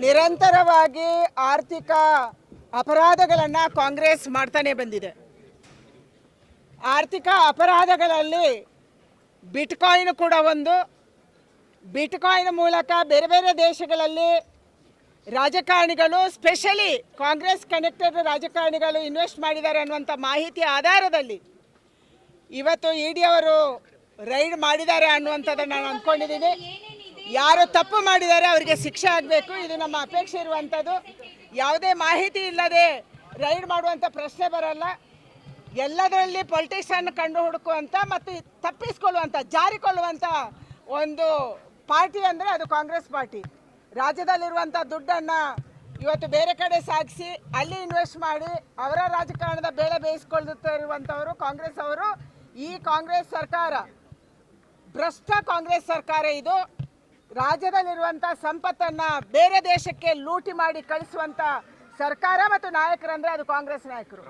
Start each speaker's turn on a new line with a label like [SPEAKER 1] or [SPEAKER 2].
[SPEAKER 1] ನಿರಂತರವಾಗಿ ಆರ್ಥಿಕ ಅಪರಾಧಗಳನ್ನು ಕಾಂಗ್ರೆಸ್ ಮಾಡ್ತಾನೆ ಬಂದಿದೆ. ಆರ್ಥಿಕ ಅಪರಾಧಗಳಲ್ಲಿ ಬಿಟ್ಕಾಯಿನ್ ಕೂಡ ಒಂದು. ಬಿಟ್ಕಾಯಿನ್ ಮೂಲಕ ಬೇರೆ ಬೇರೆ ದೇಶಗಳಲ್ಲಿ ರಾಜಕಾರಣಿಗಳು, ಸ್ಪೆಷಲಿ ಕಾಂಗ್ರೆಸ್ ಕನೆಕ್ಟೆಡ್ ರಾಜಕಾರಣಿಗಳು ಇನ್ವೆಸ್ಟ್ ಮಾಡಿದ್ದಾರೆ ಅನ್ನುವಂಥ ಮಾಹಿತಿ ಆಧಾರದಲ್ಲಿ ಇವತ್ತು ಇಡಿ ಅವರು ರೈಡ್ ಮಾಡಿದ್ದಾರೆ ಅನ್ನುವಂಥದ್ದನ್ನು ನಾನು ಅಂದ್ಕೊಂಡಿದ್ದೀನಿ. ಯಾರು ತಪ್ಪು ಮಾಡಿದ್ದಾರೆ ಅವರಿಗೆ ಶಿಕ್ಷೆ ಆಗಬೇಕು, ಇದು ನಮ್ಮ ಅಪೇಕ್ಷೆ ಇರುವಂಥದ್ದು. ಯಾವುದೇ ಮಾಹಿತಿ ಇಲ್ಲದೆ ರೈಡ್ ಮಾಡುವಂಥ ಪ್ರಶ್ನೆ ಬರಲ್ಲ. ಎಲ್ಲದರಲ್ಲಿ ಪೊಲಿಟಿಷಿಯನ್ ಕಂಡು ಹುಡುಕುವಂಥ ಮತ್ತು ತಪ್ಪಿಸ್ಕೊಳ್ಳುವಂಥ, ಜಾರಿಕೊಳ್ಳುವಂಥ ಒಂದು ಪಾರ್ಟಿ ಅಂದರೆ ಅದು ಕಾಂಗ್ರೆಸ್ ಪಾರ್ಟಿ. ರಾಜ್ಯದಲ್ಲಿರುವಂಥ ದುಡ್ಡನ್ನು ಇವತ್ತು ಬೇರೆ ಕಡೆ ಸಾಗಿಸಿ ಅಲ್ಲಿ ಇನ್ವೆಸ್ಟ್ ಮಾಡಿ ಅವರ ರಾಜಕಾರಣದ ಬೇಳೆ ಬೇಯಿಸ್ಕೊಳ್ತಿರುವಂಥವರು ಕಾಂಗ್ರೆಸ್ ಅವರು. ಈ ಕಾಂಗ್ರೆಸ್ ಸರ್ಕಾರ ಭ್ರಷ್ಟ ಕಾಂಗ್ರೆಸ್ ಸರ್ಕಾರ. ಇದು ರಾಜ್ಯದಲ್ಲಿರುವಂಥ ಸಂಪತ್ತನ್ನು ಬೇರೆ ದೇಶಕ್ಕೆ ಲೂಟಿ ಮಾಡಿ ಕಳಿಸುವಂಥ ಸರ್ಕಾರ ಮತ್ತು ನಾಯಕರಂದರೆ ಅದು ಕಾಂಗ್ರೆಸ್ ನಾಯಕರು.